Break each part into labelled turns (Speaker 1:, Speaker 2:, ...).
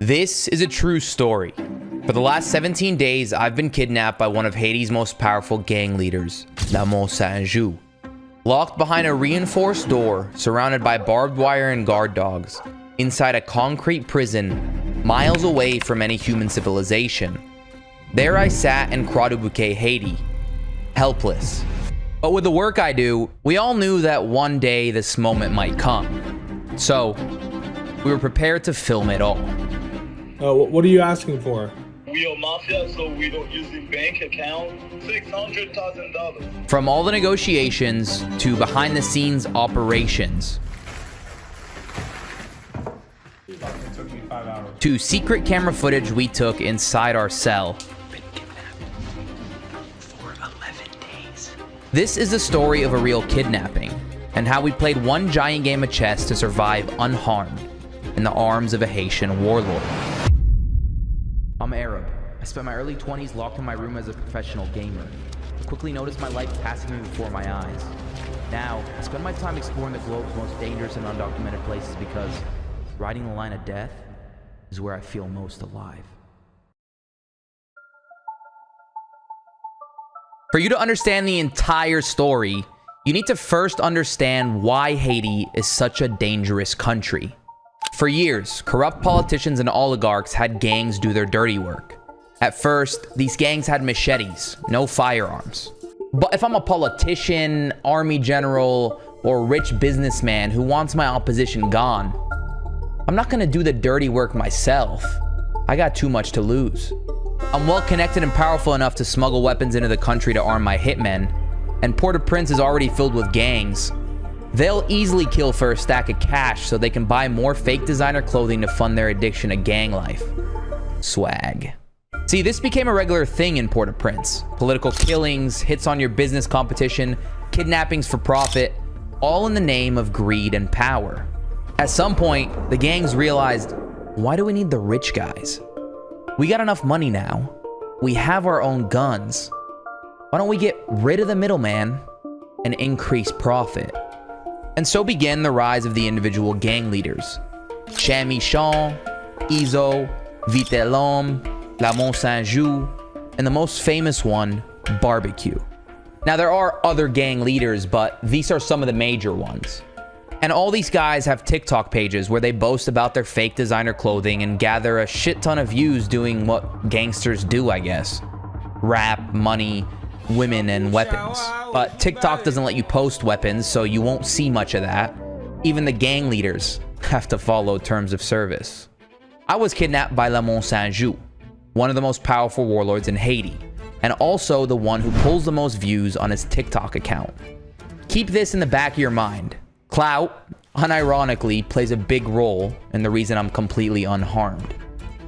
Speaker 1: This is a true story. For the last 17 days, I've been kidnapped by one of Haiti's most powerful gang leaders, Saint-Jou. Locked behind a reinforced door, surrounded by barbed wire and guard dogs, inside a concrete prison, miles away from any human civilization. There I sat in Croix-du-Bouquet, Haiti, helpless. But with the work I do, we all knew that one day this moment might come. So, we were prepared to film it all.
Speaker 2: What are you asking for?
Speaker 3: We are mafia, so we don't use the bank account. $600,000.
Speaker 1: From all the negotiations to behind-the-scenes operations,
Speaker 2: It took me 5 hours.
Speaker 1: to secret camera footage we took inside our cell. Been kidnapped for 11 days. This is the story of a real kidnapping, and how we played one giant game of chess to survive unharmed in the arms of a Haitian warlord. I'm Arab. I spent my early 20s locked in my room as a professional gamer. I quickly noticed my life passing me before my eyes. Now, I spend my time exploring the globe's most dangerous and undocumented places because riding the line of death is where I feel most alive. For you to understand the entire story, you need to first understand why Haiti is such a dangerous country. For years, corrupt politicians and oligarchs had gangs do their dirty work. At first, these gangs had machetes, no firearms. But if I'm a politician, army general, or rich businessman who wants my opposition gone, I'm not gonna do the dirty work myself. I got too much to lose. I'm well connected and powerful enough to smuggle weapons into the country to arm my hitmen, and Port-au-Prince is already filled with gangs. They'll easily kill for a stack of cash so they can buy more fake designer clothing to fund their addiction to gang life. Swag. See, this became a regular thing in Port-au-Prince. Political killings, hits on your business competition, kidnappings for profit, all in the name of greed and power. At some point, the gangs realized, why do we need the rich guys? We got enough money now. We have our own guns. Why don't we get rid of the middleman and increase profit? And so began the rise of the individual gang leaders. Chamichon, Izo, Vitellom, Saint-Jou, and the most famous one, Barbecue. Now there are other gang leaders, but these are some of the major ones. And all these guys have TikTok pages where they boast about their fake designer clothing and gather a shit ton of views doing what gangsters do, I guess. Rap, money, women, and weapons. But TikTok doesn't let you post weapons, so you won't see much of that. Even the gang leaders have to follow terms of service. I was kidnapped by Saint-Jou, one of the most powerful warlords in Haiti, and also the one who pulls the most views on his TikTok account. Keep this in the back of your mind. Clout, unironically, plays a big role in the reason I'm completely unharmed.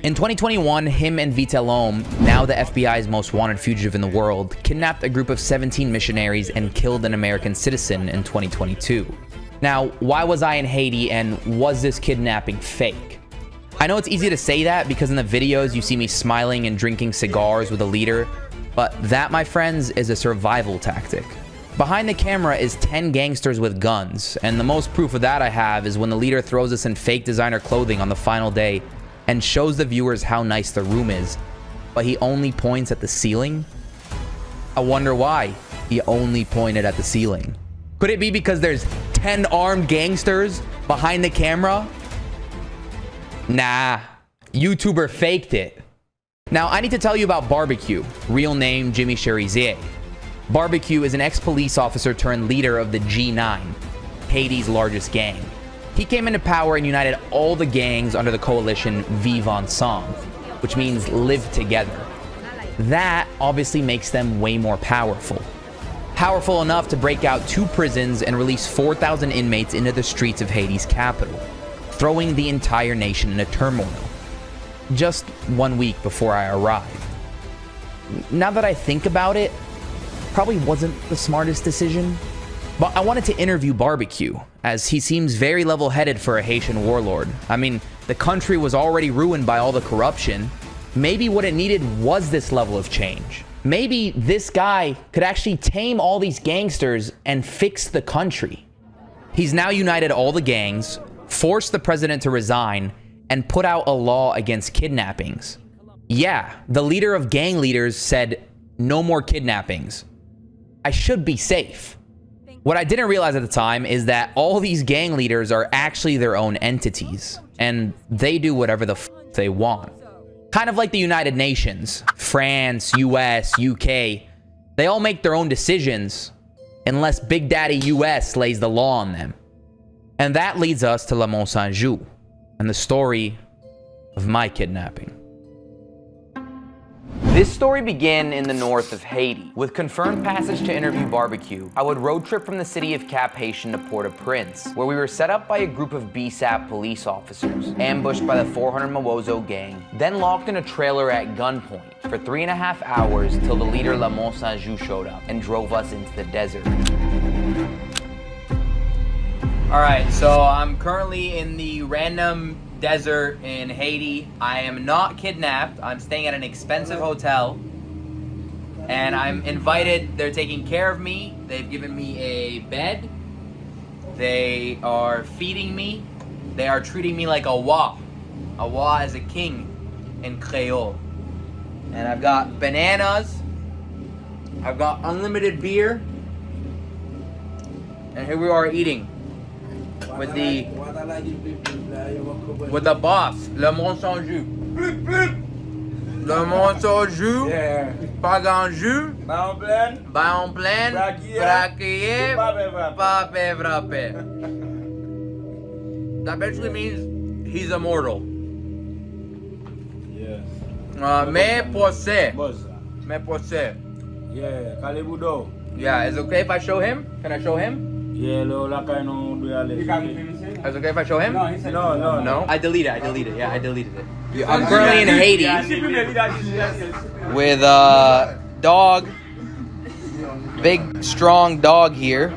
Speaker 1: In 2021, him and Vitellom, now the FBI's most wanted fugitive in the world, kidnapped a group of 17 missionaries and killed an American citizen in 2022. Now, why was I in Haiti, and was this kidnapping fake? I know it's easy to say that because in the videos you see me smiling and drinking cigars with a leader, but that, my friends, is a survival tactic. Behind the camera is 10 gangsters with guns, and the most proof of that I have is when the leader throws us in fake designer clothing on the final day and shows the viewers how nice the room is, but he only points at the ceiling? I wonder why he only pointed at the ceiling. Could it be because there's 10 armed gangsters behind the camera? Nah, YouTuber faked it. Now, I need to tell you about Barbecue, real name Jimmy Cherizier. Barbecue is an ex-police officer turned leader of the G9, Haiti's largest gang. He came into power and united all the gangs under the coalition Vivre Ensemble, which means live together. That obviously makes them way more powerful. Powerful enough to break out 2 prisons and release 4,000 inmates into the streets of Haiti's capital, throwing the entire nation into turmoil. Just 1 week before I arrived. Now that I think about it, probably wasn't the smartest decision. But I wanted to interview Barbecue, as he seems very level-headed for a Haitian warlord. I mean, the country was already ruined by all the corruption. Maybe what it needed was this level of change. Maybe this guy could actually tame all these gangsters and fix the country. He's now united all the gangs, forced the president to resign, and put out a law against kidnappings. Yeah, the leader of gang leaders said, no more kidnappings. I should be safe. What I didn't realize at the time is that all these gang leaders are actually their own entities, and they do whatever the f they want. Kind of like the United Nations, France, US, UK, they all make their own decisions unless Big Daddy US lays the law on them. And that leads us to Le Mont Saint-Jean and the story of my kidnapping. This story began in the north of Haiti. With confirmed passage to interview barbecue, I would road trip from the city of Cap-Haïtien to Port-au-Prince, where we were set up by a group of BSAP police officers, ambushed by the 400 Mawozo gang, then locked in a trailer at gunpoint for 3.5 hours till the leader Le Mont Saint-Jean showed up and drove us into the desert. All right, so I'm currently in the random desert in Haiti. I am not kidnapped. I'm staying at an expensive hotel and I'm invited. They're taking care of me. They've given me a bed. They are feeding me. They are treating me like a roi. A roi is a king in Creole. And I've got bananas. I've got unlimited beer. And here we are eating with the boss, Le Mont Saint-Jean. Le Mont Saint-Jean, pas grand jus, ba en plein, braqué, pas frappé. That basically means he's immortal.
Speaker 4: Yes.
Speaker 1: Mais posé. Mais posé.
Speaker 4: Yeah, Kalibudo.
Speaker 1: Yeah, is it okay if I show him? Can I show him?
Speaker 4: Yeah, lo la kai no do ya le.
Speaker 1: Is it okay if I show him?
Speaker 4: No.
Speaker 1: I deleted it. Yeah, I deleted it. Yeah, I'm currently in Haiti with a dog, big strong dog here,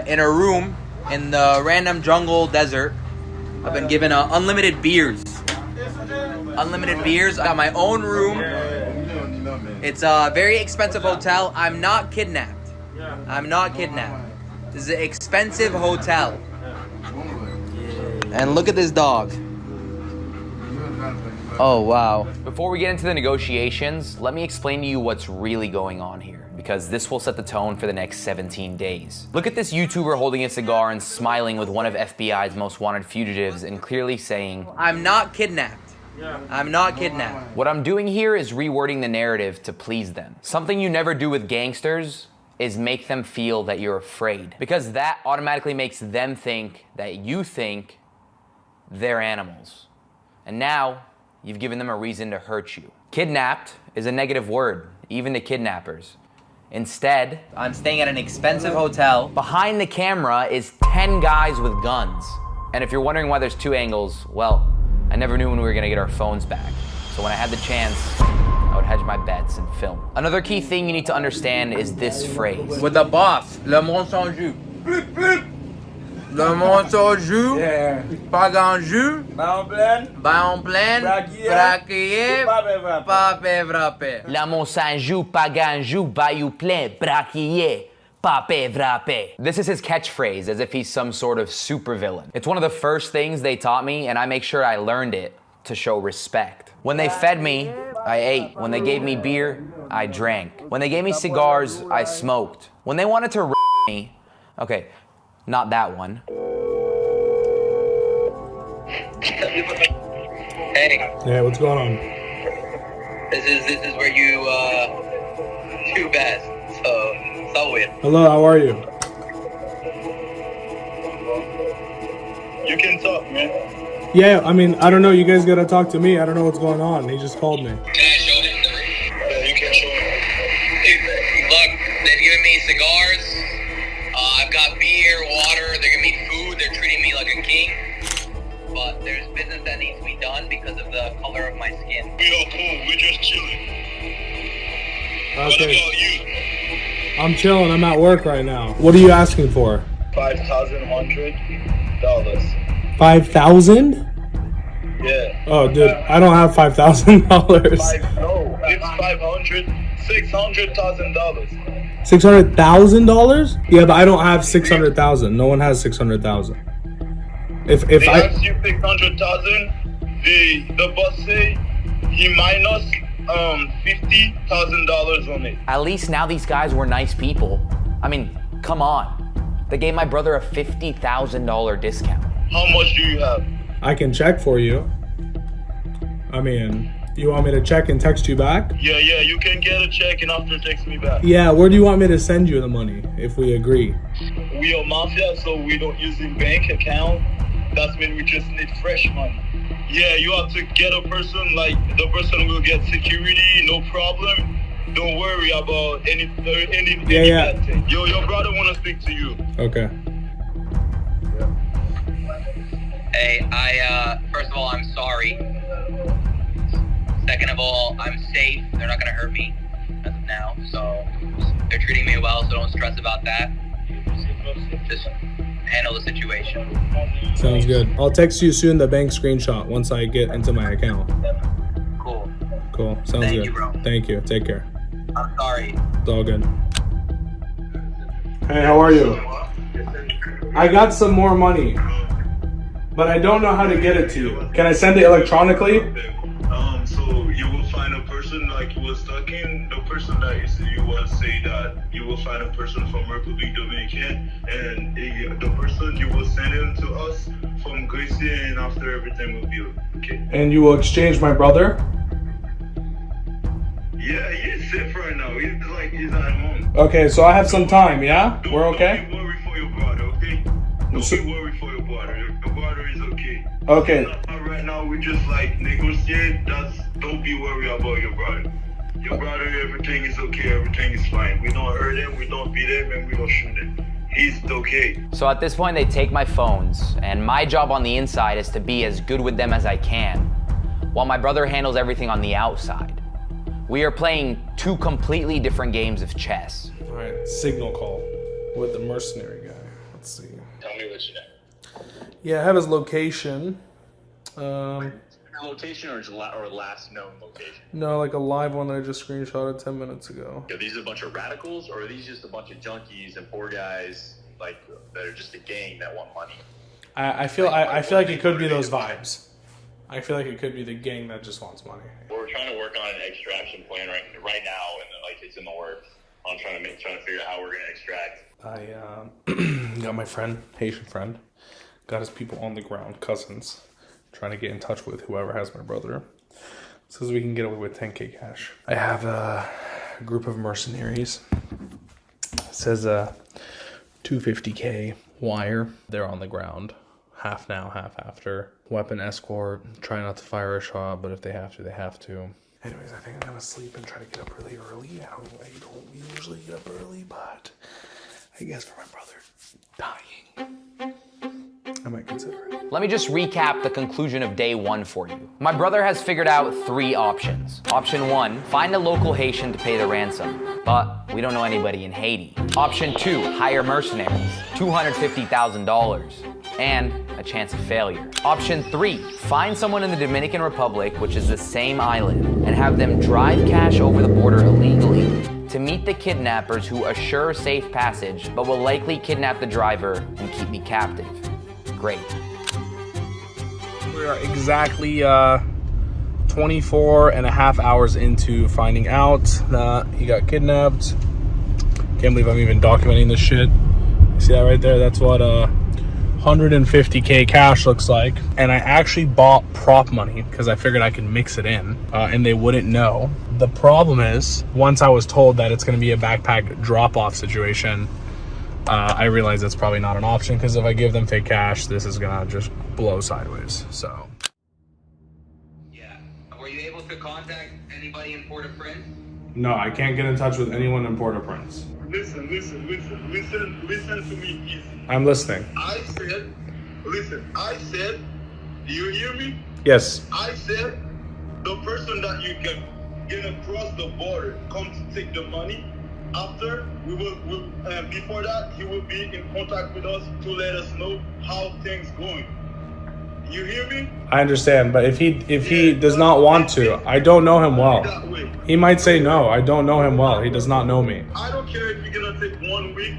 Speaker 1: in a room in the random jungle desert. I've been given unlimited beers. Unlimited beers. I got my own room. It's a very expensive hotel. I'm not kidnapped. I'm not kidnapped. This is an expensive hotel. And look at this dog. Oh, wow. Before we get into the negotiations, let me explain to you what's really going on here, because this will set the tone for the next 17 days. Look at this YouTuber holding a cigar and smiling with one of FBI's most wanted fugitives and clearly saying, I'm not kidnapped. I'm not kidnapped. What I'm doing here is rewording the narrative to please them. Something you never do with gangsters is make them feel that you're afraid, because that automatically makes them think that you think they're animals. And now you've given them a reason to hurt you. Kidnapped is a negative word, even to kidnappers. Instead, I'm staying at an expensive hotel. Behind the camera is 10 guys with guns. And if you're wondering why there's 2 angles, well, I never knew when we were gonna get our phones back. So when I had the chance, I would hedge my bets and film. Another key thing you need to understand is this phrase. With the boss, Le Mont Saint-Jean. Le Mont Saint-Jean, pas grand jus, ba en plein, braqué, pas frappé. Le Mont Saint-Jean, pas grand jus, ba you plein, braqué. This is his catchphrase, as if he's some sort of supervillain. It's one of the first things they taught me, and I make sure I learned it to show respect. When they fed me, I ate. When they gave me beer, I drank. When they gave me cigars, I smoked. When they wanted to me, okay, not that one.
Speaker 3: Hey,
Speaker 2: Yeah, what's going on?
Speaker 3: this is where you do best. So weird.
Speaker 2: Hello, how are you?
Speaker 3: You can talk, man.
Speaker 2: Yeah, I mean, I don't know. You guys gotta talk to me. I don't know what's going on. He just called me.
Speaker 3: Can I show him the room? Yeah, you can show him. Look, they've given me cigars. I've got beer, water. They're giving me food. They're treating me like a king. But there's business that needs to be done because of the color of my skin. We are cool. We're just chilling. What
Speaker 2: Okay.
Speaker 3: about you?
Speaker 2: I'm chilling. I'm at work right now. What are you asking for?
Speaker 3: $5,100.
Speaker 2: 5,000?
Speaker 3: Yeah.
Speaker 2: Oh, dude, I don't have $5,000.
Speaker 3: No, it's 500, $600,000.
Speaker 2: $600,000? Yeah, but I don't have 600,000. No one has 600,000. If
Speaker 5: They
Speaker 2: I
Speaker 5: asked you 600,000. The boss say he minus $50,000 on it.
Speaker 1: At least now these guys were nice people. I mean, come on. They gave my brother a $50,000 discount.
Speaker 5: How much do you have?
Speaker 2: I can check for you. I mean, you want me to check and text you back?
Speaker 5: Yeah, you can get a check and after text me back.
Speaker 2: Yeah, where do you want me to send you the money if we agree?
Speaker 5: We are mafia, so we don't use a bank account. That's when we just need fresh money. Yeah, you have to get a person, like the person will get security, no problem. Don't worry about any
Speaker 2: Yeah.
Speaker 5: bad thing. Your brother wanna speak to you.
Speaker 2: Okay.
Speaker 3: Hey, first of all, I'm sorry. Second of all, I'm safe. They're not gonna hurt me as of now, so they're treating me well, so don't stress about that. Just handle the situation.
Speaker 2: Sounds good. I'll text you soon the bank screenshot once I get into my account.
Speaker 3: Cool.
Speaker 2: Cool. Sounds
Speaker 3: Thank
Speaker 2: good.
Speaker 3: you, bro.
Speaker 2: Thank you. Take care.
Speaker 3: I'm sorry.
Speaker 2: It's all good. Hey, how are you? I got some more money, but I don't know how to get it to you. Can I send it electronically?
Speaker 5: So you will find a person like you was talking, the person that you will say that you will find a person from Republic Dominican, and the person you will send him to us from Gracie, and after everything will be okay.
Speaker 2: And you will exchange my brother?
Speaker 5: Yeah, he's safe right now. He's at home.
Speaker 2: Okay, so I have some time, yeah? We're okay?
Speaker 5: Don't be worried for your brother, okay? Don't be worried for your brother. Your brother is okay.
Speaker 2: Okay.
Speaker 5: Right now we just like negotiate. Don't be worried about your brother. Your brother, everything is okay. Everything is fine. We don't hurt him. We don't beat him, and we don't shoot him. He's okay.
Speaker 1: So at this point, they take my phones, and my job on the inside is to be as good with them as I can, while my brother handles everything on the outside. We are playing two completely different games of chess.
Speaker 2: All right, signal call with the mercenary guy. Let's see.
Speaker 3: Tell me what you know.
Speaker 2: Yeah, I have his location.
Speaker 6: Location or last known location?
Speaker 2: No, like a live one that I just screenshotted 10 minutes ago.
Speaker 6: Are these a bunch of radicals, or are these just a bunch of junkies and poor guys like that are just a gang that want money?
Speaker 2: I feel like it could be those vibes. I feel like it could be the gang that just wants money.
Speaker 6: We're trying to work on an extraction plan right now, and like it's in the works. I'm trying to figure out how we're gonna extract.
Speaker 2: I got my friend, Haitian friend, got his people on the ground, cousins, trying to get in touch with whoever has my brother, so we can get away with 10K cash. I have a group of mercenaries. It says 250K wire. They're on the ground, half now, half after. Weapon escort. Try not to fire a shot, but if they have to, they have to. Anyways, I think I'm gonna sleep and try to get up really early. I don't usually get up early, but I guess for my brother dying, I might consider it.
Speaker 1: Let me just recap the conclusion of day one for you. My brother has figured out three options. Option one, find a local Haitian to pay the ransom, but we don't know anybody in Haiti. Option two, hire mercenaries, $250,000, and a chance of failure. Option three, find someone in the Dominican Republic, which is the same island, and have them drive cash over the border illegally to meet the kidnappers who assure safe passage, but will likely kidnap the driver and keep me captive. Great.
Speaker 2: We are exactly 24 and a half hours into finding out that he got kidnapped. Can't believe I'm even documenting this shit. You see that right there? That's what 150K cash looks like. And I actually bought prop money because I figured I could mix it in and they wouldn't know. The problem is, once I was told that it's going to be a backpack drop-off situation, I realize that's probably not an option, because if I give them fake cash, this is gonna just blow sideways. So
Speaker 3: Yeah. Were you able to contact anybody in Port-au-Prince?
Speaker 2: no, I can't get in touch with anyone in Port-au-Prince.
Speaker 5: Listen to me easy.
Speaker 2: I'm listening.
Speaker 5: I said, do you hear me?
Speaker 2: Yes.
Speaker 5: I said, the person that you can gonna cross the border, come to take the money. After, before that, he will be in contact with us to let us know how things going. You hear me?
Speaker 2: I understand, but if he does not want to, I don't know him well. He might say no. I don't know him well. He does not know me.
Speaker 5: I don't care if you're gonna take 1 week,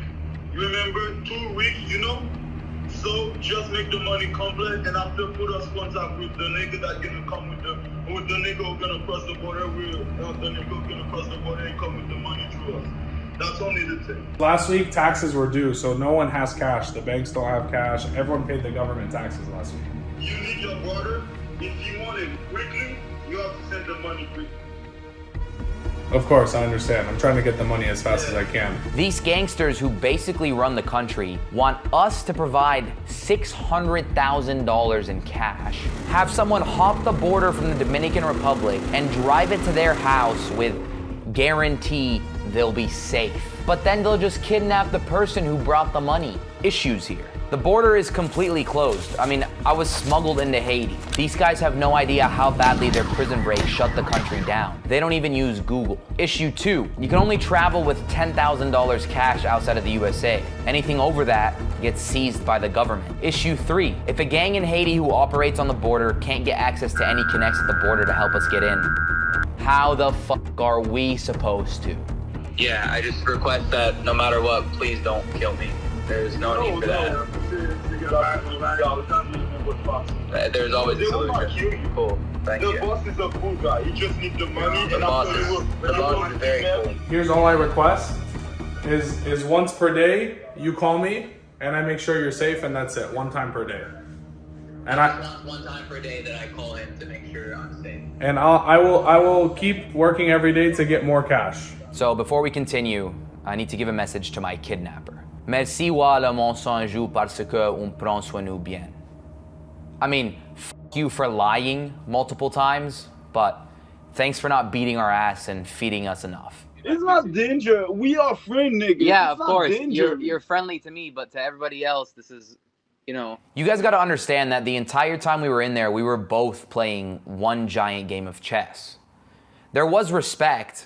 Speaker 5: you remember, 2 weeks, So just make the money complete and after put us contact with the nigga that gonna come with the nigga who gonna cross the border. We'll have the nigga who gonna cross the border and come with the money through us. That's only the thing.
Speaker 2: Last week, taxes were due, so no one has cash. The banks don't have cash. Everyone paid the government taxes last week.
Speaker 5: You need your brother. If you want it quickly, you have to send the money quickly.
Speaker 2: Of course, I understand. I'm trying to get the money as fast as I can.
Speaker 1: These gangsters who basically run the country want us to provide $600,000 in cash, have someone hop the border from the Dominican Republic and drive it to their house with guarantee they'll be safe. But then they'll just kidnap the person who brought the money. Issues here. The border is completely closed. I mean, I was smuggled into Haiti. These guys have no idea how badly their prison break shut the country down. They don't even use Google. Issue 2, you can only travel with $10,000 cash outside of the USA. Anything over that gets seized by the government. Issue 3, if a gang in Haiti who operates on the border can't get access to any connects at the border to help us get in, how the fuck are we supposed to?
Speaker 3: Yeah, I just request that no matter what, please don't kill me. There's no need for that. There's always a solution. Cool. Thank you.
Speaker 5: The boss is a cool guy. He just needs the money.
Speaker 3: The boss is very cool.
Speaker 2: Here's all I request is once per day, you call me and I make sure you're safe, and that's it. One time per day. And
Speaker 3: one time per day that I call him to make sure I'm safe.
Speaker 2: And I will keep working every day to get more cash.
Speaker 1: So before we continue, I need to give a message to my kidnapper. Merci wala mon sanjou parce que on prend soin nous bien. I mean, f*** you for lying multiple times, but thanks for not beating our ass and feeding us enough.
Speaker 4: It's not danger. We are friends, nigga.
Speaker 7: Yeah,
Speaker 4: it's
Speaker 7: of course.
Speaker 4: Danger.
Speaker 7: You're friendly to me, but to everybody else, this is, you know.
Speaker 1: You guys got to understand that the entire time we were in there, we were both playing one giant game of chess. There was respect,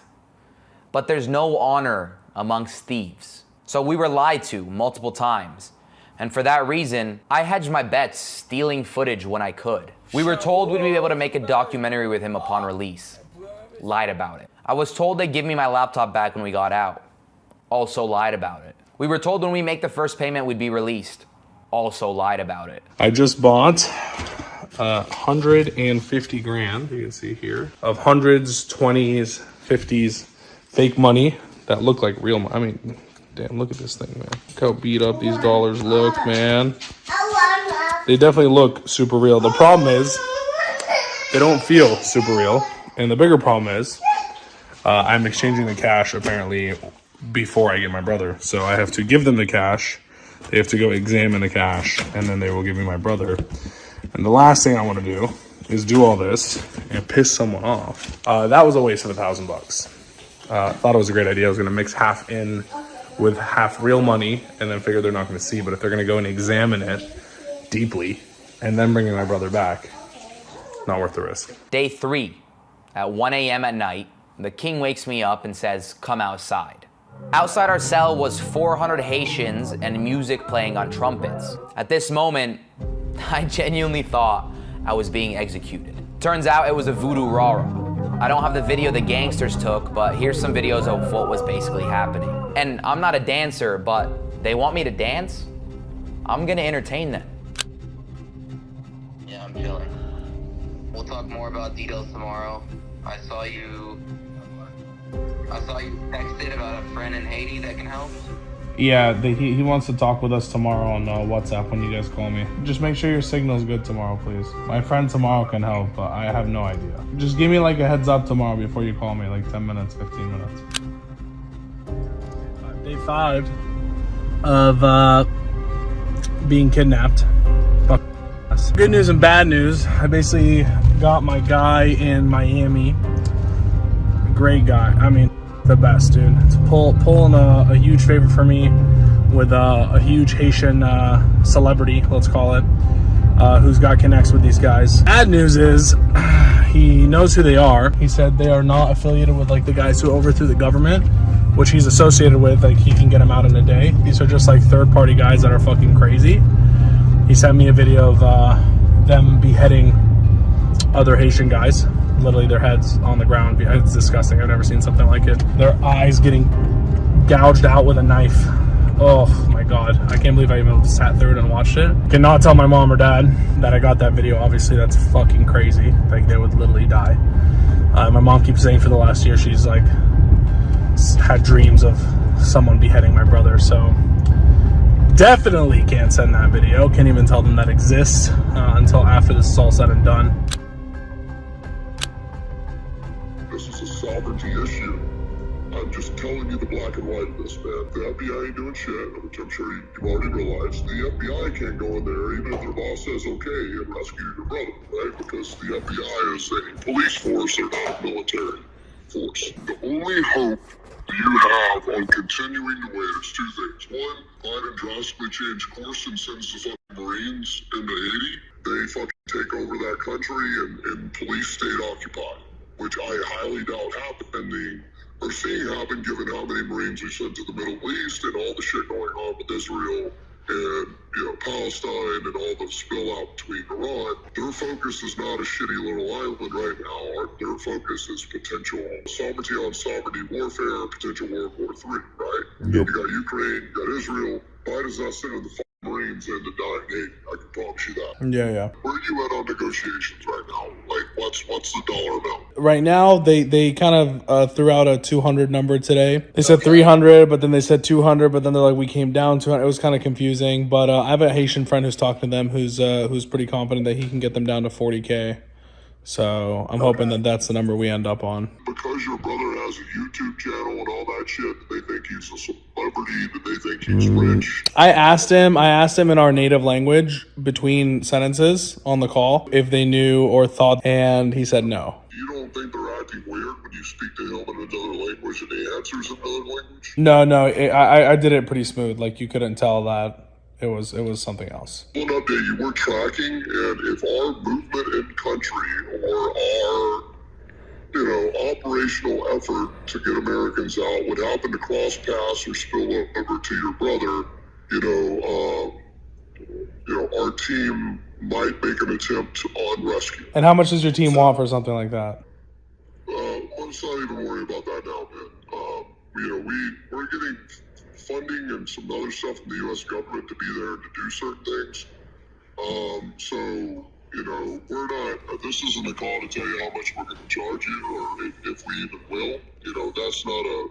Speaker 1: but there's no honor amongst thieves. So we were lied to multiple times. And for that reason, I hedged my bets stealing footage when I could. We were told we'd be able to make a documentary with him upon release. Lied about it. I was told they'd give me my laptop back when we got out. Also lied about it. We were told when we make the first payment we'd be released. Also lied about it.
Speaker 2: I just bought 150 grand, you can see here, of hundreds, 20s, 50s, fake money that look like real money. I mean, damn, look at this thing, man. Look how beat up these dollars look, man. They definitely look super real. The problem is, they don't feel super real. And the bigger problem is, I'm exchanging the cash, apparently, before I get my brother. So I have to give them the cash. They have to go examine the cash, and then they will give me my brother. And the last thing I want to do is do all this and piss someone off. That was a waste of $1,000. Thought it was a great idea. I was going to mix half in with half real money and then figure they're not going to see. But if they're going to go and examine it deeply and then bring my brother back, not worth the risk.
Speaker 1: Day 3, at 1 a.m. at night, the king wakes me up and says, come outside. Outside our cell was 400 Haitians and music playing on trumpets. At this moment, I genuinely thought I was being executed. Turns out it was a voodoo rara. I don't have the video the gangsters took, but here's some videos of what was basically happening. And I'm not a dancer, but they want me to dance? I'm gonna entertain them.
Speaker 3: Yeah, I'm chilling. We'll talk more about details tomorrow. I saw you texted about a friend in Haiti that can help.
Speaker 2: Yeah, he wants to talk with us tomorrow on WhatsApp when you guys call me. Just make sure your signal's good tomorrow, please. My friend tomorrow can help, but I have no idea. Just give me like a heads up tomorrow before you call me, like 10 minutes, 15 minutes. Day 5 of being kidnapped. Fuck. Good news and bad news. I basically got my guy in Miami. Great guy. I mean, the best, dude. It's pulling a huge favor for me with a huge Haitian celebrity, let's call it, who's got connects with these guys. Bad news is he knows who they are. He said they are not affiliated with like the guys who overthrew the government, which he's associated with. Like he can get them out in a day. These are just like third-party guys that are fucking crazy. He sent me a video of them beheading other Haitian guys. Literally their heads on the ground. It's disgusting. I've never seen something like it. Their eyes getting gouged out with a knife Oh my God. I can't believe I even sat through it and watched it. Cannot tell my mom or dad that I got that video. Obviously, that's fucking crazy. Like, they would literally die. My mom keeps saying for the last year, she's like, had dreams of someone beheading my brother. So definitely can't send that video. Can't even tell them that exists until after this is all said and done.
Speaker 8: This is a sovereignty issue. I'm just telling you the black and white of this, man. The FBI ain't doing shit, which I'm sure you've already realized. The FBI can't go in there, even if their boss says okay, and rescue your brother, right? Because the FBI is a police force, they're not a military force. The only hope you have on continuing to wait is two things. One, Biden drastically changed course and sends the fucking Marines into Haiti. They fucking take over that country and police state occupied, which I highly doubt happening. Are seeing happen given how many Marines we sent to the Middle East and all the shit going on with Israel and, you know, Palestine and all the spill out between Iran. Their focus is not a shitty little island right now. Their focus is potential sovereignty on sovereignty warfare, potential World War III, right? Yep. You got Ukraine, you got Israel. Biden's not sending the Marines into dying Haiti. I can promise you that.
Speaker 2: Yeah.
Speaker 8: Where are you at on negotiations right now? Like, what's the dollar amount?
Speaker 2: Right now, they kind of threw out a 200 number today. They said 300, but then they said 200, but then they're like, we came down to it. It was kind of confusing. But I have a Haitian friend who's talking to them who's pretty confident that he can get them down to 40K. So I'm hoping that that's the number we end up on.
Speaker 8: Because your brother has a YouTube channel and all that shit, they think he's a celebrity, that they think he's rich.
Speaker 2: I asked him in our native language between sentences on the call if they knew or thought, and he said no.
Speaker 8: You don't think they're acting weird when you speak to him in another language and he answers in another language?
Speaker 2: No, I did it pretty smooth. Like, you couldn't tell that it was something else.
Speaker 8: One update, you were tracking, and if our movement in country or our, you know, operational effort to get Americans out would happen to cross paths or spill over to your brother, our team might make an attempt on rescue.
Speaker 2: And how much does your team want for something like that?
Speaker 8: Let's not even worry about that now, man. We're getting funding and some other stuff from the U.S. government to be there to do certain things. We're not, this isn't a call to tell you how much we're going to charge you or if we even will. That's not a,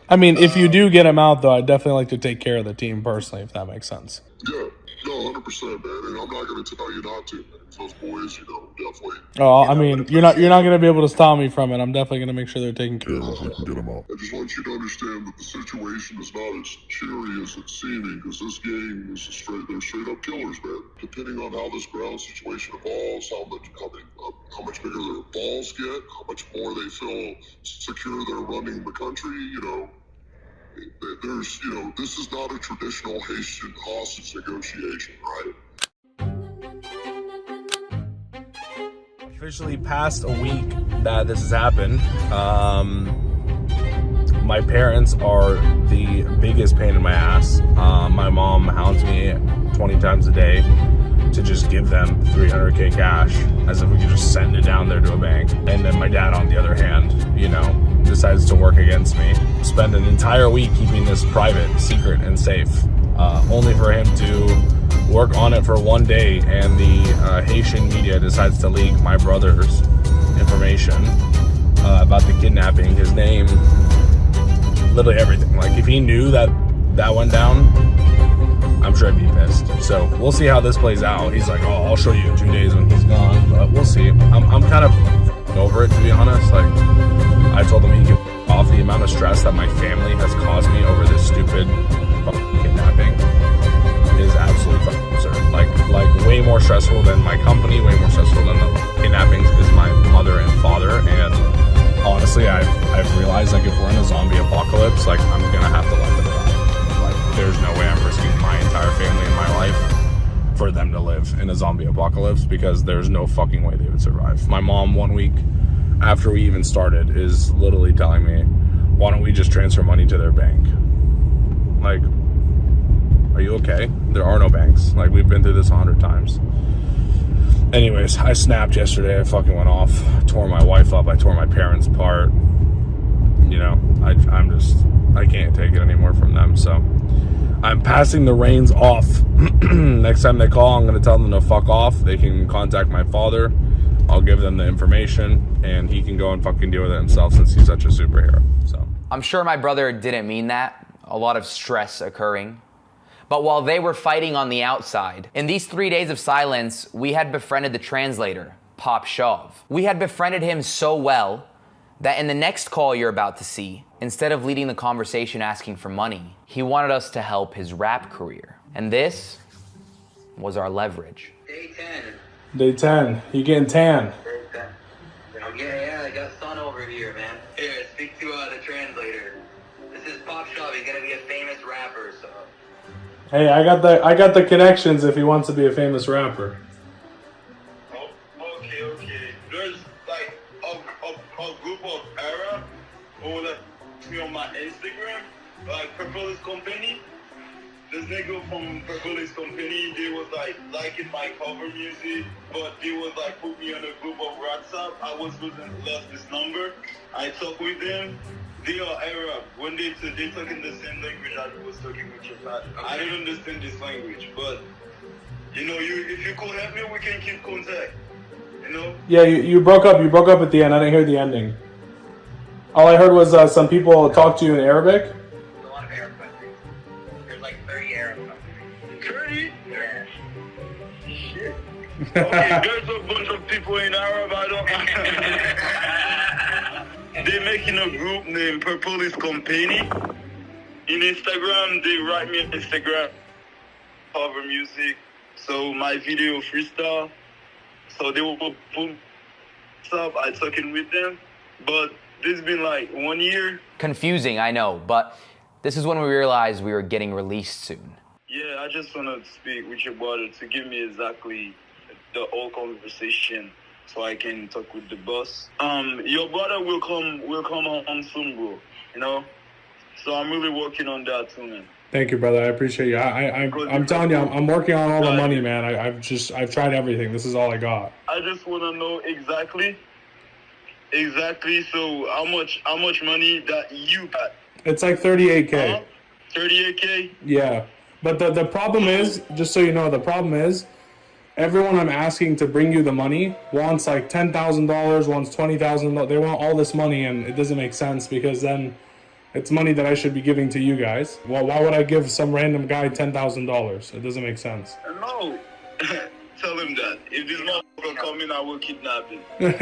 Speaker 2: I mean, if you do get them out, though, I'd definitely like to take care of the team personally, if that makes sense.
Speaker 8: Yeah, no, 100%, man. And I'm not going to tell you not to, man. Those boys, definitely.
Speaker 2: Oh, I mean, you're not going to be able to stop me from it. I'm definitely going to make sure they're taken care of.
Speaker 8: We can get them out. I just want you to understand that the situation is not as cheery as it's seeming, because this gang is they're straight up killers, man. Depending on how this ground situation evolves, how much bigger their balls get, how much more they feel secure they're running the country, this is not a traditional Haitian hostage negotiation, right?
Speaker 2: Officially past a week that this has happened. My parents are the biggest pain in my ass. My mom hounds me 20 times a day to just give them 300K cash as if we could just send it down there to a bank. And then my dad, on the other hand, decides to work against me. Spend an entire week keeping this private, secret, and safe, only for him to work on it for one day, and the Haitian media decides to leak my brother's information about the kidnapping, his name, literally everything. Like, if he knew that went down, I'm sure I'd be pissed. So we'll see how this plays out. He's like, oh, I'll show you in 2 days when he's gone, but we'll see. I'm kind of over it, to be honest. Like, I told him he can off the amount of stress that my family has caused me over this stupid kidnapping is absolutely fucking absurd. Like way more stressful than my company, way more stressful than the kidnappings is my mother and father. And honestly, I've realized, like, if we're in a zombie apocalypse, like, I'm gonna have to let them die. Like, there's no way I'm risking my entire family and my life for them to live in a zombie apocalypse, because there's no fucking way they would survive. My mom, 1 week after we even started, is literally telling me, why don't we just transfer money to their bank? Like, are you okay? There are no banks. Like, we've been through this 100 times. Anyways, I snapped yesterday. I fucking went off. I tore my wife up. I tore my parents apart. I'm just I can't take it anymore from them. So I'm passing the reins off. Next time they call, I'm going to tell them to fuck off. They can contact my father. I'll give them the information, and he can go and fucking deal with it himself since he's such a superhero. So
Speaker 1: I'm sure my brother didn't mean that. A lot of stress occurring. But while they were fighting on the outside, in these 3 days of silence, we had befriended the translator, Pop Shav. We had befriended him so well that in the next call you're about to see, instead of leading the conversation asking for money, he wanted us to help his rap career. And this was our leverage.
Speaker 3: Day 10.
Speaker 2: Day 10, you getting tan.
Speaker 3: Yeah, I got sun over here, man. Here, speak to the translator. This is Pop Shaw. He's gonna be a famous rapper, so.
Speaker 2: Hey, I got the connections if he wants to be a famous rapper.
Speaker 5: Oh, okay. There's like a group of Arab who like me on my Instagram, like Purple Company. This nigga from Purple Company, they was like liking my cover music, but they was like put me on a group of WhatsApp. I was lost this number. I talk with them. They are Arab. When they talk in the same language I was talking with your father. Okay. I didn't understand this language, but you know, if you could help me, we can keep contact. You know? Yeah,
Speaker 2: you broke up. You broke up at the end. I didn't hear the ending. All I heard was some people talk to you in Arabic.
Speaker 3: A lot of Arab countries. There's like 30 Arab countries.
Speaker 5: 30?
Speaker 3: Yeah.
Speaker 5: Shit. Okay, there's a bunch of people in Arab. I don't. They're making a group named Purple Company. In Instagram, they write me on Instagram, cover music. So my video freestyle. So they will put up. I talking with them, but this has been like 1 year.
Speaker 1: Confusing, I know, but this is when we realized we were getting released soon.
Speaker 5: Yeah, I just want to speak with your brother to give me exactly the whole conversation so I can talk with the boss. Your brother will come home soon, bro. You know? So I'm really working on that too, man.
Speaker 2: Thank you, brother. I appreciate you. I'm telling you, I'm working on all the money, man. I've tried everything. This is all I got.
Speaker 5: I just want to know exactly. So how much money that you got?
Speaker 2: It's like 38K.
Speaker 5: 38K?
Speaker 2: Yeah. But the problem is, just so you know, the problem is, everyone I'm asking to bring you the money wants like $10,000, wants $20,000. They want all this money, and it doesn't make sense because then it's money that I should be giving to you guys. Well, why would I give some random guy $10,000? It doesn't make sense.
Speaker 5: No. Tell him that. If this motherfucker come in, I will kidnap him. Let me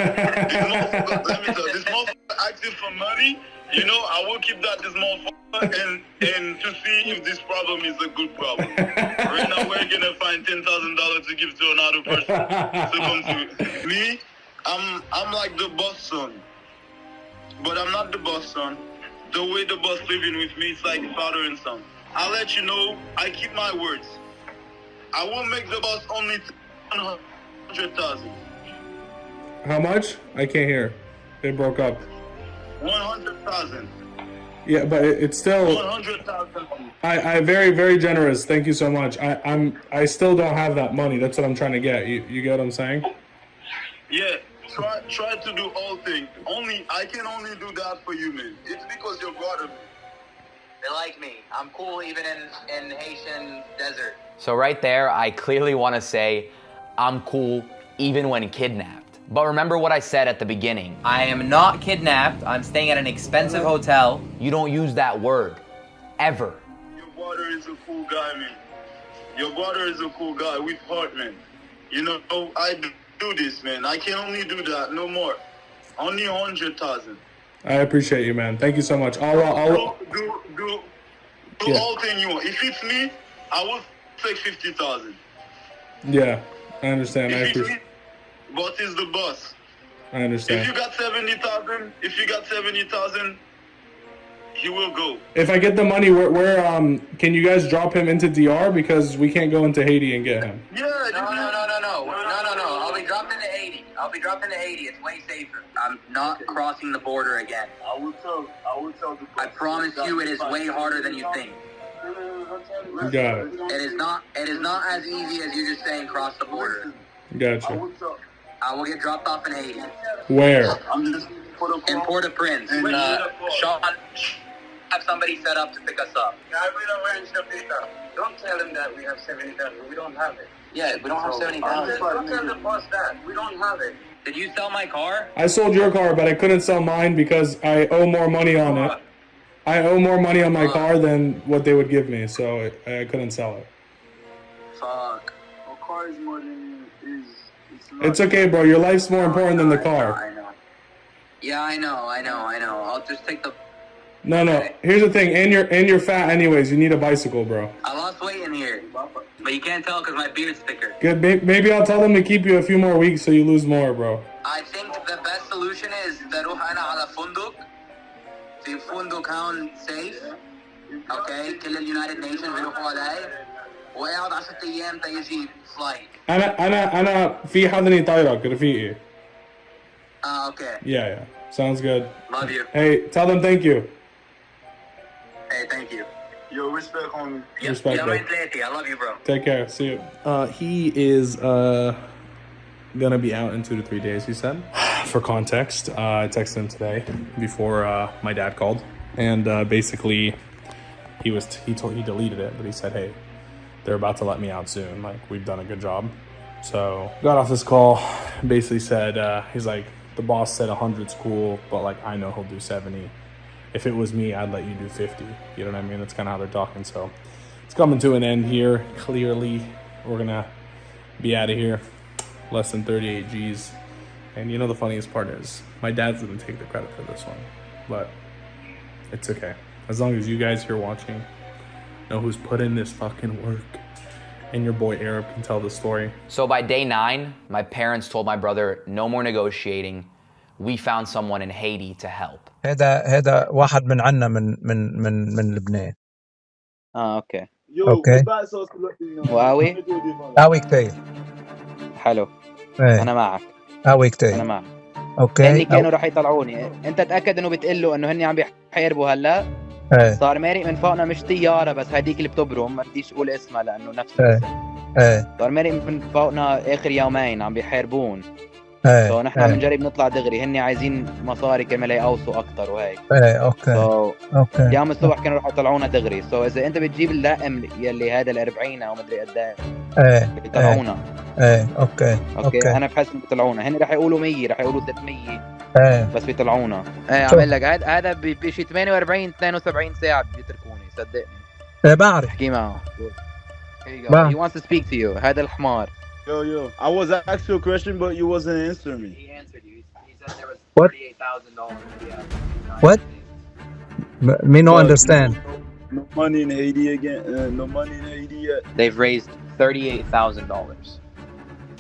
Speaker 5: tell you, this motherfucker asking for money, you know, I will kidnap this motherfucker and to see if this problem is a good problem. Right now, we're going to find $10,000 to give to another person. So come to me, I'm like the boss son. But I'm not the boss son. The way the boss living with me, it's like father and son. I'll let you know, I keep my words. I will make the boss only 100,000.
Speaker 2: How much? I can't hear. They broke up.
Speaker 5: 100,000.
Speaker 2: Yeah, but it's still
Speaker 5: 100,000.
Speaker 2: I very, very generous. Thank you so much. I still don't have that money. That's what I'm trying to get. You get what I'm saying?
Speaker 5: Yeah. Try to do all things. I can only do that for you, man. It's because you're brother.
Speaker 3: They like me. I'm cool even in Haitian desert.
Speaker 1: So right there, I clearly want to say, I'm cool even when kidnapped. But remember what I said at the beginning. I am not kidnapped. I'm staying at an expensive hotel. You don't use that word. Ever.
Speaker 5: Your brother is a cool guy, man. Your brother is a cool guy with heart, man. You know, I do this, man. I can only do that, no more. Only 100,000.
Speaker 2: I appreciate you, man. Thank you so much. I'll
Speaker 5: do
Speaker 2: yeah.
Speaker 5: all thing you want. If it's me, I will take 50,000.
Speaker 2: Yeah, I understand. I appreciate.
Speaker 5: But it's the boss.
Speaker 2: I understand.
Speaker 5: If you got 70,000, he will go.
Speaker 2: If I get the money, where can you guys drop him into DR because we can't go into Haiti and get him?
Speaker 3: Yeah. No. I'll be dropping to Haiti. It's way safer. I'm not crossing the border again.
Speaker 5: I will tell the
Speaker 3: I promise you, it is way harder than you think.
Speaker 2: Got it.
Speaker 3: It is not as easy as you just saying cross the border.
Speaker 2: Gotcha.
Speaker 3: I will get dropped off in Haiti.
Speaker 2: Where?
Speaker 3: In Port-au-Prince. And have somebody set up to pick us up.
Speaker 9: I will arrange the pickup. Don't tell them that we have 70,000. We don't have it.
Speaker 3: Yeah, we don't have 70,000.
Speaker 9: Don't tell the boss that. We don't have it.
Speaker 3: Did you sell my car?
Speaker 2: I sold your car, but I couldn't sell mine because I owe more money on it. I owe more money on my car than what they would give me, so I couldn't sell it.
Speaker 3: Fuck.
Speaker 4: A car is more than is.
Speaker 2: It's okay, bro. Your life's more important than the car.
Speaker 3: I know. Yeah, I know. I'll just take the...
Speaker 2: No. Here's the thing. And you're fat anyways. You need a bicycle, bro.
Speaker 3: I lost weight in here. But you can't tell because my beard's thicker.
Speaker 2: Good. Maybe I'll tell them to keep you a few more weeks so you lose more, bro.
Speaker 3: I think the best solution is بروح أنا على فندق. في فندق هون safe. Okay. كل اليونايتد نيشنز بيروحوا عليه. وقاعد 10 أيام تيجي flight.
Speaker 2: أنا في حدا طايرك رفيقي.
Speaker 3: Okay.
Speaker 2: Yeah. Sounds good.
Speaker 3: Love you.
Speaker 2: Hey, tell them thank you.
Speaker 3: Hey, thank you.
Speaker 4: Yo, respect, homie.
Speaker 2: Respect,
Speaker 3: Yeah,
Speaker 2: bro.
Speaker 3: I love you, bro.
Speaker 2: Take care. See you. He is gonna be out in 2 to 3 days, he said. For context, I texted him today before my dad called, and basically he deleted it, but he said, hey, they're about to let me out soon. Like, we've done a good job. So got off this call, basically said, he's like, the boss said 100's cool, but like, I know he'll do 70. If it was me, I'd let you do 50. You know what I mean? That's kind of how they're talking. So it's coming to an end here. Clearly, we're gonna be out of here. Less than 38 G's. And you know the funniest part is, my dad's gonna take the credit for this one, but it's okay. As long as you guys here watching know who's put in this fucking work, and your boy Arab can tell the story.
Speaker 1: So by day 9, my parents told my brother, no more negotiating. We found someone in Haiti to help.
Speaker 10: هذا واحد من عنا من لبنان.
Speaker 7: اوكي.
Speaker 10: اوكي.
Speaker 7: وقوي؟
Speaker 10: قوي كتير.
Speaker 7: حلو.
Speaker 10: ايه.
Speaker 7: انا معك.
Speaker 10: قوي كتير.
Speaker 7: انا معك.
Speaker 10: اوكي.
Speaker 7: هني كانوا رح يطلعوني، انت تاكد انه بتقول له انه هني عم بيحاربوا هلا؟
Speaker 10: ايه.
Speaker 7: صار مارق من فوقنا مش طياره، بس هديك اللي بتبرم ما بديش اقول اسمها لانه نفس
Speaker 10: ايه.
Speaker 7: الاسم.
Speaker 10: ايه.
Speaker 7: صار مارق من فوقنا اخر يومين عم بيحاربون.
Speaker 10: ايه.
Speaker 7: نحن عم نجرب نطلع دغري، هن عايزين مصاري كرمال يقوصوا اكثر وهيك.
Speaker 10: ايه. اوكي. اوكي.
Speaker 7: اليوم الصبح كانوا رح يطلعونا دغري، اذا انت بتجيب اللائم يلي هذا ال40 او مدري قد
Speaker 10: ايه
Speaker 7: بيطلعونا.
Speaker 10: ايه. اوكي.
Speaker 7: انا بحس انه بيطلعونا، هن رح يقولوا 100 رح يقولوا 300.
Speaker 10: ايه.
Speaker 7: بس بيطلعونا. ايه عم اقول لك هذا بشي 48 72 ساعه بيتركوني صدقني.
Speaker 10: ايه بعرف.
Speaker 7: احكي معه. He wants to speak to you. هذا الحمار.
Speaker 4: Yo, I was asking you a question, but you wasn't answering me.
Speaker 7: He answered you. He said there was
Speaker 10: What?
Speaker 7: $38,000. Yeah.
Speaker 10: What? Me no understand.
Speaker 4: No money in Haiti again. No money in Haiti yet.
Speaker 7: They've raised $38,000.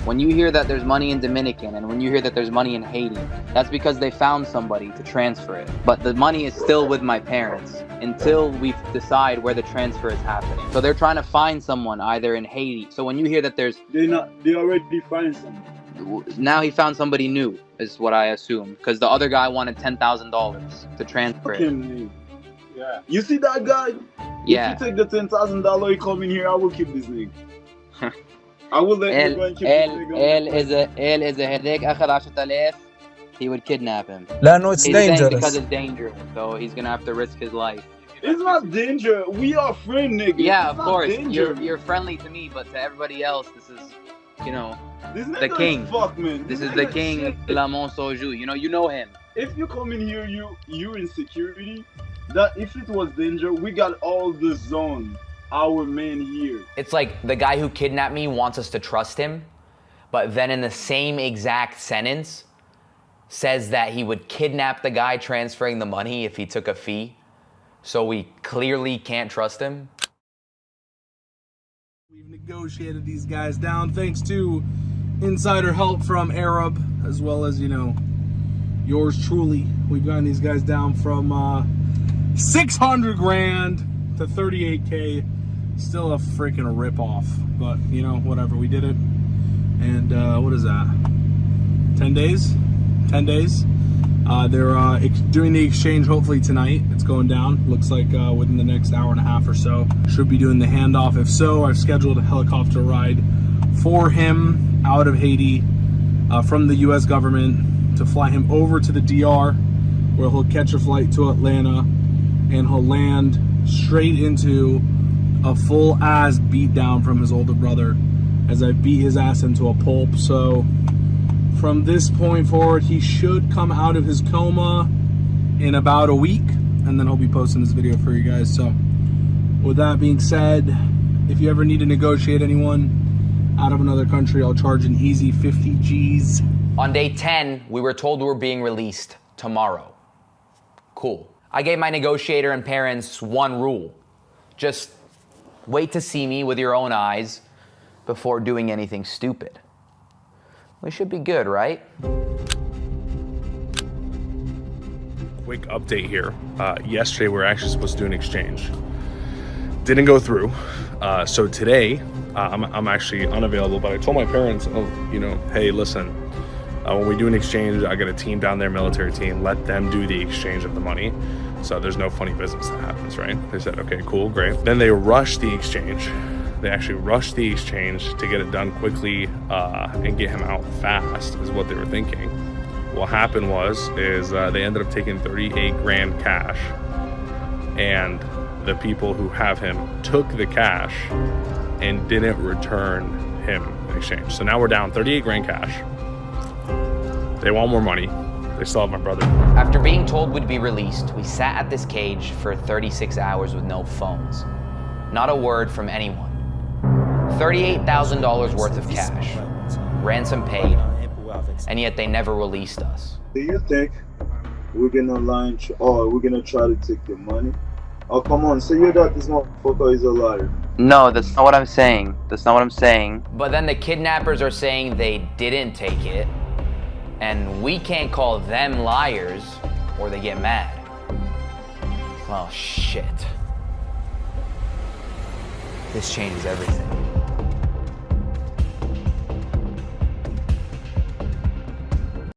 Speaker 7: When you hear that there's money in Dominican and when you hear that there's money in Haiti, that's because they found somebody to transfer it. But the money is still with my parents until we decide where the transfer is happening. So they're trying to find someone either in Haiti. So when you hear that there's...
Speaker 4: They already find someone.
Speaker 7: Now he found somebody new, is what I assume. Because the other guy wanted $10,000 to transfer it.
Speaker 4: Yeah. You see that guy?
Speaker 7: Yeah.
Speaker 4: If you take the $10,000, he come in here, I will keep this nigga. I will let you go and keep this nigga.
Speaker 7: إذا هديك أخذ 10,000, he would kidnap him.
Speaker 10: لأنه it's
Speaker 7: He's saying
Speaker 10: dangerous.
Speaker 7: because it's dangerous, so he's gonna have to risk his life.
Speaker 4: It's not danger. We are friends, nigga.
Speaker 7: Yeah,
Speaker 4: it's
Speaker 7: of
Speaker 4: not
Speaker 7: course.
Speaker 4: danger.
Speaker 7: You're friendly to me, but to everybody else, this is, you know,
Speaker 4: this
Speaker 7: the king.
Speaker 4: Is fuck, man.
Speaker 7: This is the king, Lamont Soju. You know him.
Speaker 4: If you come in here, you in security. That if it was danger, we got all the zone. Our man here.
Speaker 1: It's like the guy who kidnapped me wants us to trust him, but then in the same exact sentence says that he would kidnap the guy transferring the money if he took a fee. So we clearly can't trust him.
Speaker 2: We've negotiated these guys down thanks to insider help from Arab, as well as, you know, yours truly. We've gotten these guys down from 600 grand to 38K. Still a freaking rip-off, but, you know, whatever. We did it. And what is that? 10 days? 10 days. They're doing the exchange hopefully tonight. It's going down. Looks like within the next hour and a half or so. Should be doing the handoff. If so, I've scheduled a helicopter ride for him out of Haiti from the U.S. government to fly him over to the DR, where he'll catch a flight to Atlanta and he'll land straight into a full ass beat down from his older brother as I beat his ass into a pulp. So from this point forward, he should come out of his coma in about a week, and then he'll be posting this video for you guys. So with that being said, if you ever need to negotiate anyone out of another country, I'll charge an easy 50 G's.
Speaker 1: On day 10, we were told we were being released tomorrow. Cool. I gave my negotiator and parents one rule. Just wait to see me with your own eyes before doing anything stupid. We should be good, right?
Speaker 2: Quick update here. Yesterday we were actually supposed to do an exchange. Didn't go through. So today I'm actually unavailable, but I told my parents, hey, listen, when we do an exchange, I got a team down there, military team, let them do the exchange of the money. So there's no funny business that happens, right? They said, okay, cool, great. Then they rushed the exchange. They actually rushed the exchange to get it done quickly and get him out fast is what they were thinking. What happened is they ended up taking 38 grand cash, and the people who have him took the cash and didn't return him in exchange. So now we're down 38 grand cash. They want more money. They still have my brother.
Speaker 1: After being told we'd be released, we sat at this cage for 36 hours with no phones. Not a word from anyone. $38,000 worth of cash. Ransom paid. And yet they never released us.
Speaker 4: Do you think we're gonna launch or we're gonna try to take your money? Oh, come on, say you that this motherfucker is a liar.
Speaker 7: No, that's not what I'm saying. That's not what I'm saying.
Speaker 1: But then the kidnappers are saying they didn't take it, and we can't call them liars or they get mad. Well, shit. This changes everything.